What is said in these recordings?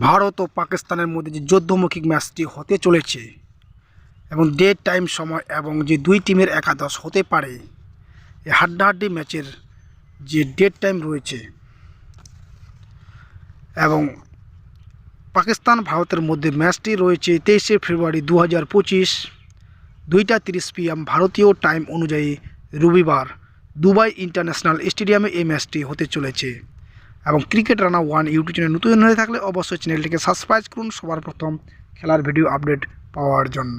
ভারত ও পাকিস্তানের মধ্যে যে যুদ্ধমুখী ম্যাচটি হতে চলেছে এবং ডেট টাইম সময় এবং যে দুই টিমের একাদশ হতে পারে, এই হাড্ডাহাড্ডি ম্যাচের যে ডেট টাইম রয়েছে এবং পাকিস্তান ভারতের মধ্যে ম্যাচটি রয়েছে 23শে ফেব্রুয়ারি 2025 2:30 PM ভারতীয় টাইম অনুযায়ী রবিবার দুবাই ইন্টারন্যাশনাল স্টেডিয়ামে এই ম্যাচটি হতে চলেছে। এবং cricket Rana one YouTube channel নতুন হয়ে থাকলে অবশ্যই চ্যানেলটিকে সাবস্ক্রাইব করুন সবার প্রথম খেলার ভিডিও আপডেট পাওয়ার জন্য।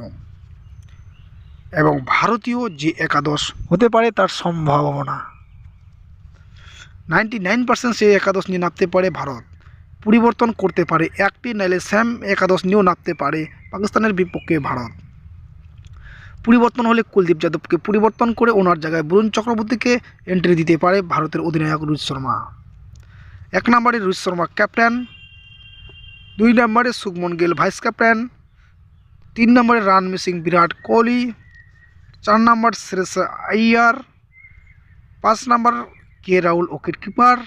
এবং ভারতীয় যে একাদশ হতে পারে তার সম্ভাবনা 99% সেই একাদশ নিয়ে নামতে পারে ভারত। পরিবর্তন করতে পারে একটি, নাইলে সেম একাদশ নিয়েও নামতে পারে পাকিস্তানের বিপক্ষে ভারত। পরিবর্তন হলে কুলদীপ যাদবকে পরিবর্তন করে ওনার জায়গায় বরুণ চক্রবর্তীকে এন্ট্রি দিতে পারে ভারতের অধিনায়ক রোহিত শর্মা। 1 নম্বরে রোহিত শর্মা ক্যাপ্টেন, 2 নম্বরে শুভমন গিল ভাইস ক্যাপ্টেন, 3 নম্বরে রণবীর সিং বিরাট কোহলি, 4 নম্বর শ্রেয়স আইয়ার, 5 নম্বর কে রাহুল উইকেট কিপার,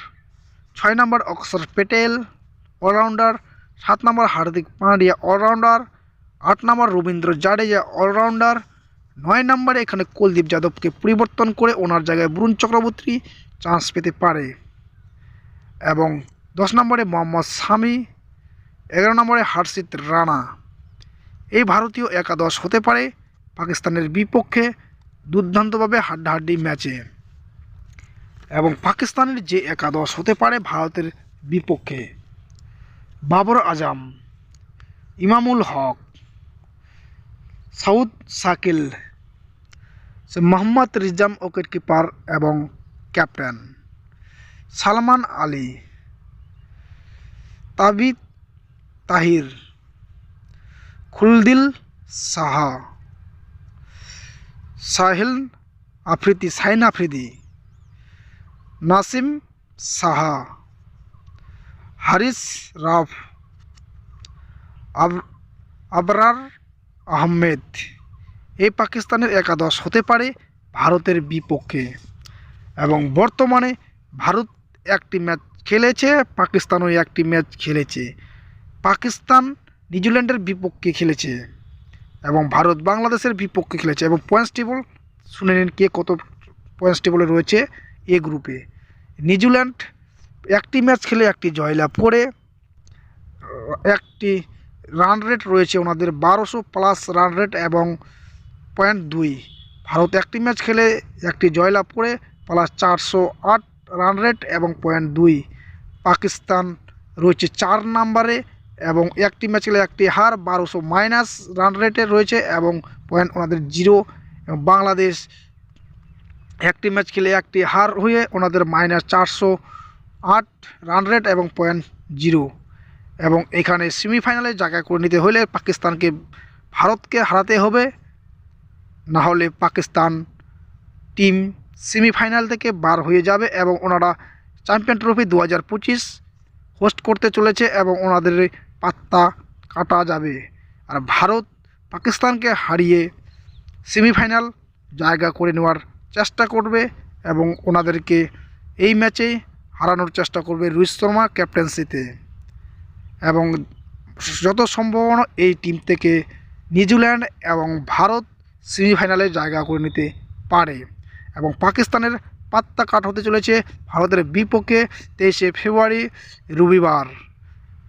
6 নম্বর অক্ষর প্যাটেল অলরাউন্ডার, 7 নম্বর হার্দিক পান্ডিয়া অলরাউন্ডার, 8 নম্বর রবীন্দ্র জাডেজা অলরাউন্ডার, 9 নম্বরে এখানে কুলদীপ যাদবকে পরিবর্তন করে ওনার জায়গায় বরুণ চক্রবর্তী চান্স পেতে পারে। এবং 10 নম্বরে মোহাম্মদ শামি, 11 নম্বরে হর্ষিত রানা। এই ভারতীয় একাদশ হতে পারে পাকিস্তানের বিপক্ষে দুর্দান্তভাবে হাড্ডাহাড্ডি ম্যাচে। এবং পাকিস্তানের যে একাদশ হতে পারে ভারতের বিপক্ষে বাবর আজম, ইমামুল হক, সাউদ শাকিল, মোহাম্মদ রিজম উইকেট কিপার এবং ক্যাপ্টেন, সালমান আলী, তাবিদ তাহির, খুলদিল সাহা, সাহিল আফ্রিদি, নাসিম সাহা, হারিস রাফ, আবরার আহমেদ। এই পাকিস্তানের একাদশ হতে পারে ভারতের বিপক্ষে। এবং বর্তমানে ভারত একটি ম্যাচ খেলেছে, পাকিস্তানও একটি ম্যাচ খেলেছে। পাকিস্তান নিউজিল্যান্ডের বিপক্ষে খেলেছে এবং ভারত বাংলাদেশের বিপক্ষে খেলেছে। এবং পয়েন্টস টেবল শুনে নিন কে কত পয়েন্টস টেবলে রয়েছে। এ গ্রুপে নিউজিল্যান্ড একটি ম্যাচ খেলে একটি জয়লাভ করে, একটি রান রেট রয়েছে ওনাদের 1200+ রান রেট এবং 0.2। ভারত একটি ম্যাচ খেলে একটি জয়লাভ করে প্লাস 408 রান রেট এবং 0.2। পাকিস্তান রয়েছে 4 নম্বরে এবং একটি ম্যাচ খেলে একটি হার 1200- রান রেটে রয়েছে এবং পয়েন্ট ওনাদের 0। এবং বাংলাদেশ একটি ম্যাচ খেলে একটি হার হয়ে ওনাদের -408 রান রেট এবং 0.0। এবং এখানে সেমিফাইনালে জায়গা করে নিতে হলে পাকিস্তানকে ভারতকে হারাতে হবে, না হলে পাকিস্তান টিম সেমিফাইনাল থেকে বার হয়ে যাবে এবং ওনারা চ্যাম্পিয়ন ট্রফি 2025 হোস্ট করতে চলেছে এবং ওনাদের পাত্তা কাটা যাবে। আর ভারত পাকিস্তানকে হারিয়ে সেমিফাইনাল জায়গা করে নেওয়ার চেষ্টা করবে এবং ওনাদেরকে এই ম্যাচে হারানোর চেষ্টা করবে রোহিত শর্মা ক্যাপ্টেন্সিতে। এবং যত সম্ভাবনা এই টিম থেকে নিউজিল্যান্ড এবং ভারত সেমিফাইনালে জায়গা করে নিতে পারে। এবং পাকিস্তানের পাত্তা কাট হতে চলেছে ভারতের বিপক্ষে 23শে ফেব্রুয়ারি রবিবার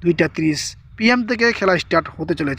2:30 PM থেকে খেলা স্টার্ট হতে চলেছে।